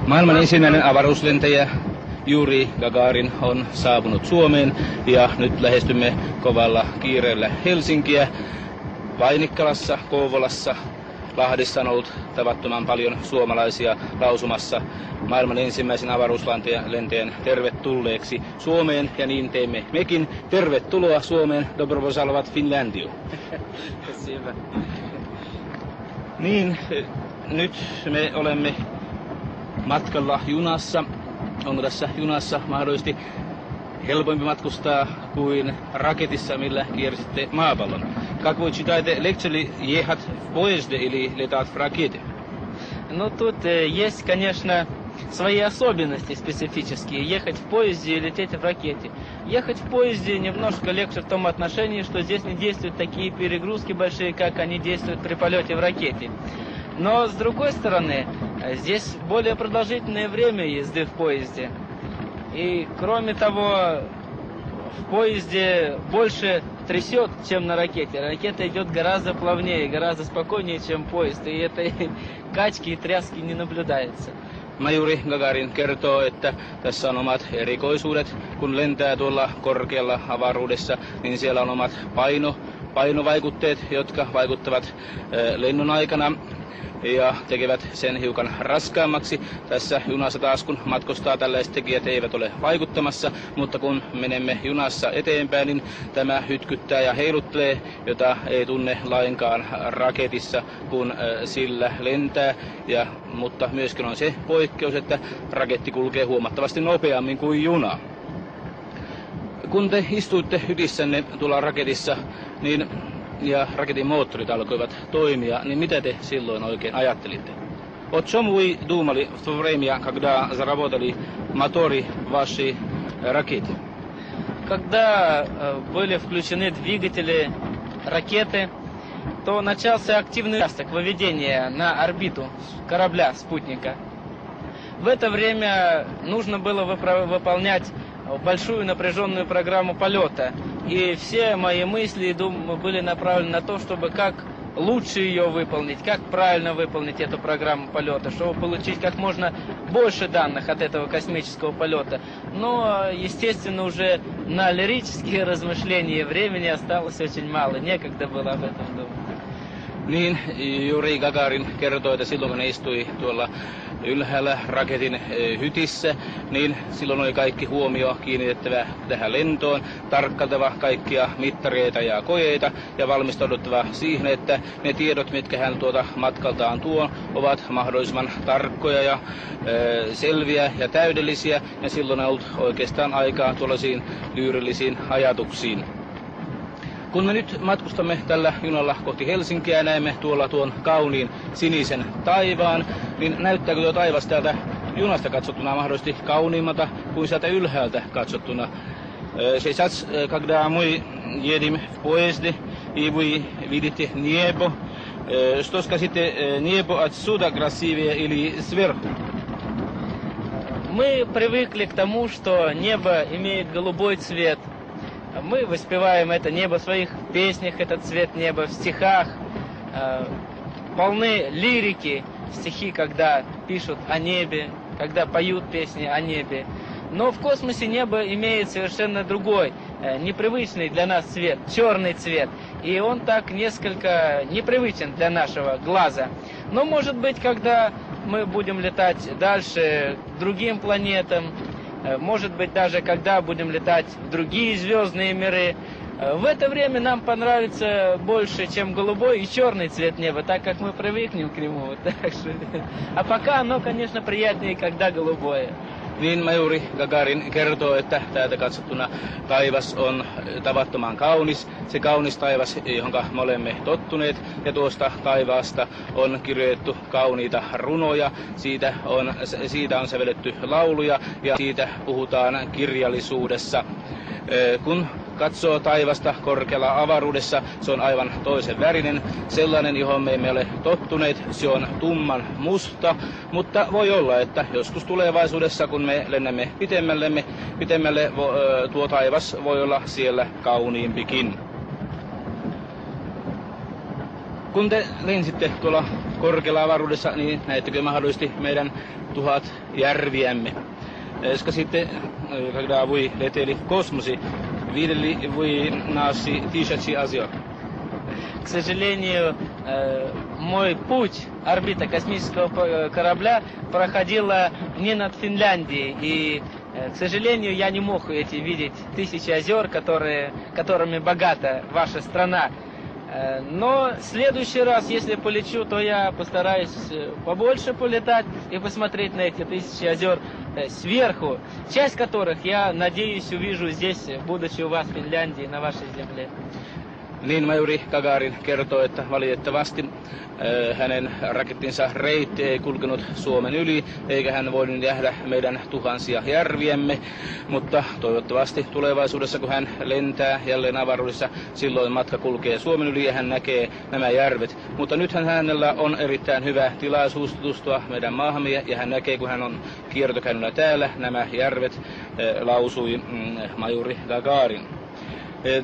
Maailman ensimmäinen avaruuslentäjä Juri Gagarin on saapunut Suomeen ja nyt lähestymme kovalla kiireellä Helsinkiä. Vainikkalassa, Kouvolassa, Lahdessa on ollut tavattoman paljon suomalaisia lausumassa maailman ensimmäisen avaruuslentäjän tervetulleeksi Suomeen, ja niin teemme mekin. Tervetuloa Suomeen, dobro požalovat Finlandiu. Niin, nyt me olemme matkalla junassa. Onko tässä junassa mahdollisesti helpompi matkustaa kuin raketissa, millä kiersitte maapallon? Как вы считаете, легче ли ехать в поезде или летать в ракете? Ну, тут есть, конечно, свои особенности специфические. Ехать в поезде и лететь в ракете. Ехать в поезде немножко легче в том отношении, что здесь не действуют такие перегрузки большие, как они действуют при полете в ракете. Но, с другой стороны, здесь более продолжительное время езды в поезде. И, кроме того, в поезде больше трясет, чем на ракете. Ракета идет гораздо плавнее, гораздо спокойнее, чем поезд. И этой качки и тряски не наблюдается. Majuri Gagarin kertoo, että tässä on omat erikoisuudet. Kun lentää tuolla korkealla avaruudessa, niin siellä on omat painovaikutteet, jotka vaikuttavat lennon aikana ja tekevät sen hiukan raskaammaksi. Tässä junassa taas, kun matkustaa, tällaiset tekijät eivät ole vaikuttamassa, mutta kun menemme junassa eteenpäin, niin tämä hytkyttää ja heiluttelee, jota ei tunne lainkaan raketissa, kun sillä lentää. Mutta myöskin on se poikkeus, että raketti kulkee huomattavasti nopeammin kuin juna. Kun te istuitte hytissänne tuolla raketissa, niin ja raketin moottorit alkoivat toimia, niin mitä te silloin oikein ajattelitte? О чем вы думали в то время, когда заработали моторы вашей ракеты? Когда были включены двигатели ракеты, то начался активный участок выведения на орбиту корабля-спутника. В это время нужно было выполнять большую напряженную программу полета. И все мои мысли и думы были направлены на то, чтобы как лучше ее выполнить, как правильно выполнить эту программу полета, чтобы получить как можно больше данных от этого космического полета. Но, естественно, уже на лирические размышления времени осталось очень мало, некогда было об этом думать. Niin, Juri Gagarin kertoi, että silloin kun istui tuolla ylhäällä raketin hytissä, niin silloin oli kaikki huomio kiinnitettävä tähän lentoon, tarkkailtava kaikkia mittareita ja kojeita ja valmistauduttava siihen, että ne tiedot, mitkä hän tuota matkaltaan tuo, ovat mahdollisimman tarkkoja ja selviä ja täydellisiä, ja silloin on ollut oikeastaan aikaa tuollaisiin lyyrillisiin ajatuksiin. Kun me nyt matkustamme tällä junalla kohti Helsinkiä ja näemme tuolla tuon kauniin sinisen taivaan, niin näyttääkö tuo taivas täältä junasta katsottuna mahdollisesti kauniimmalta kuin sieltä ylhäältä katsottuna? Сейчас, когда мы едем в поезде и вы видите небо, что скажете, небо отсюда красивее или сверху? Мы привыкли к тому, что небо имеет голубой цвет. Мы воспеваем это небо в своих песнях, этот цвет неба, в стихах. Полны лирики, стихи, когда пишут о небе, когда поют песни о небе. Но в космосе небо имеет совершенно другой, непривычный для нас цвет, черный цвет. И он так несколько непривычен для нашего глаза. Но, может быть, когда мы будем летать дальше к другим планетам, может быть, даже когда будем летать в другие звездные миры, в это время нам понравится больше, чем голубой и черный цвет неба, так как мы привыкнем к нему. А пока оно, конечно, приятнее, когда голубое. Niin Majuri Gagarin kertoo, että täältä katsottuna taivas on tavattoman kaunis. Se kaunis taivas, johon me olemme tottuneet, ja tuosta taivaasta on kirjoitettu kauniita runoja. Siitä on sävelletty lauluja ja siitä puhutaan kirjallisuudessa. Kun katsoo taivasta korkealla avaruudessa, se on aivan toisen värinen, sellainen, johon me emme ole tottuneet. Se on tumman musta, mutta voi olla, että joskus tulevaisuudessa, kun me lennämme pitemmälle, tuo taivas voi olla siellä kauniimpikin. Kun te lensitte tuolla korkealla avaruudessa, niin näettekö mahdollisesti meidän 1000 järviämme. Skasite, когда вы летели в космосе, видели вы наши тысячи озер? К сожалению, мой путь, орбита космического корабля проходила не над Финляндией, и, к сожалению, я не мог видеть тысячи озер, которыми богата ваша страна. Но в следующий раз, если полечу, то я постараюсь побольше полетать и посмотреть на эти тысячи озер сверху, часть которых, я надеюсь, увижу здесь, будучи у вас в Финляндии, на вашей земле. Niin majuri Gagarin kertoo, että valitettavasti hänen rakettinsa reitti ei kulkenut Suomen yli, eikä hän voinut nähdä meidän tuhansia järviämme, mutta toivottavasti tulevaisuudessa, kun hän lentää jälleen avaruudessa, silloin matka kulkee Suomen yli ja hän näkee nämä järvet. Mutta nythän hänellä on erittäin hyvä tilaisuus tutustua meidän maahamme ja hän näkee, kun hän on kiertokäynnillä täällä, nämä järvet, lausui majuri Gagarin.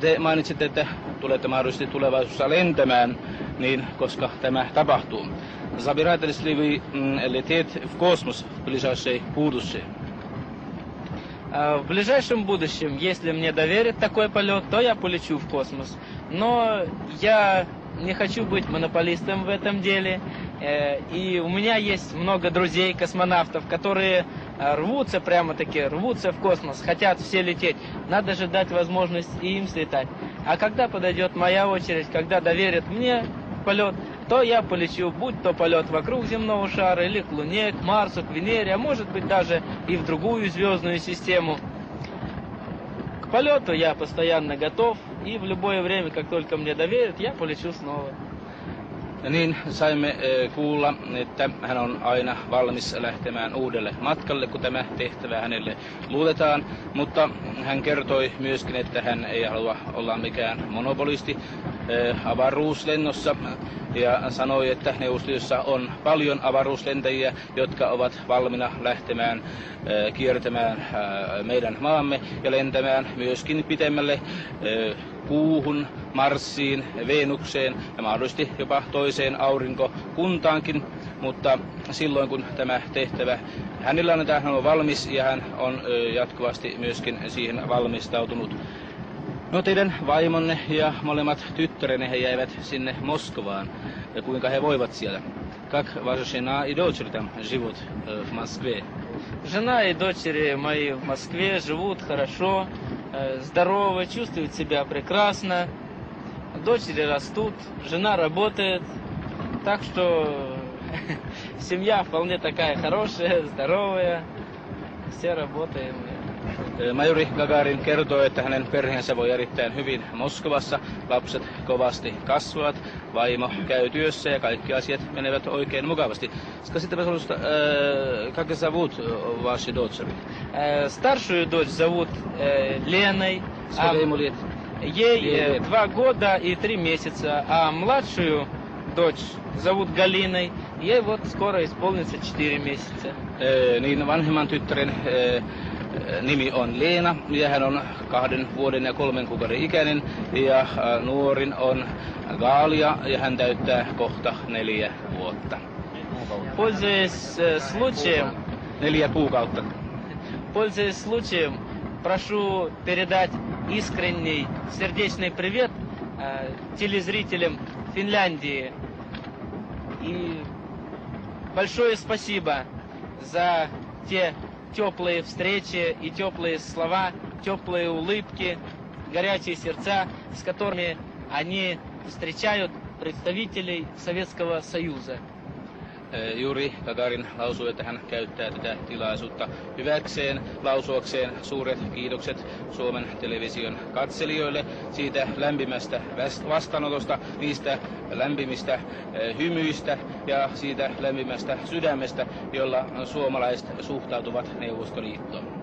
Te mainitsitte, että tulette mahdollisesti tulevaisuudessa lentämään, niin koska tämä tapahtuu. Собираетесь ли вы лететь в космос в ближайшее будущее? В ближайшем будущем, если мне доверят такой полет, то я полечу в космос. Но я не хочу быть монополистом в этом деле. И у меня есть много друзей, космонавтов, которые рвутся, прямо-таки рвутся в космос, хотят все лететь. Надо же дать возможность и им слетать. А когда подойдет моя очередь, когда доверят мне полет, то я полечу, будь то полет вокруг земного шара, или к Луне, к Марсу, к Венере, а может быть даже и в другую звездную систему. К полету я постоянно готов, и в любое время, как только мне доверят, я полечу снова. Niin saimme kuulla, että hän on aina valmis lähtemään uudelle matkalle, kun tämä tehtävä hänelle luotetaan, mutta hän kertoi myöskin, että hän ei halua olla mikään monopolisti avaruuslennossa ja sanoi, että Neuvostoliitossa on paljon avaruuslentäjiä, jotka ovat valmiina lähtemään kiertämään meidän maamme ja lentämään myöskin pitemmälle Kuuhun, Marsiin, Venukseen ja mahdollisesti jopa toiseen aurinkokuntaankin, mutta silloin kun tämä tehtävä hänellä annetaan, hän on valmis ja hän on jatkuvasti myöskin siihen valmistautunut. No teidän vaimonne ja molemmat tyttärenne he jäivät sinne Moskovaan ja kuinka he voivat siellä? Как ваша жена и дочери там живут в Москве? Жена и дочери мои в Москве живут хорошо, здоровы, чувствуют себя прекрасно. Дочери растут, жена работает, так что семья вполне такая хорошая, здоровая, все работаем. Majuri Gagarin kertoo, että hänen perheensä voi erittäin hyvin Moskovassa. Lapset kovasti kasvavat, vaimo käy työssä ja kaikki asiat menevät oikein mukavasti. Скажите, пожалуйста, как зовут ваши дочери? Старшую дочь зовут Леной. Сколько ему лет? Ей 2 года и 3 месяца, а младшую дочь зовут Галиной. Ей вот скоро исполнится 4 месяца. Niin vanhemman tyttären nimi on Leena ja hän on 2 vuoden ja 3 kuukauden ikäinen ja nuorin on Gaalia ja hän täyttää kohta 4 vuotta. Пользуясь случаем, 4 kuukautta. Пользуясь случаем, прошу передать искренний сердечный привет телезрителям Финляндии. И большое спасибо за те теплые встречи и теплые слова, теплые улыбки, горячие сердца, с которыми они встречают представителей Советского Союза. Juuri Gagarin lausui, että hän käyttää tätä tilaisuutta hyväkseen, lausuakseen suuret kiitokset Suomen television katselijoille siitä lämpimästä vastaanotosta, niistä lämpimistä hymyistä ja siitä lämpimästä sydämestä, jolla suomalaiset suhtautuvat Neuvostoliittoon.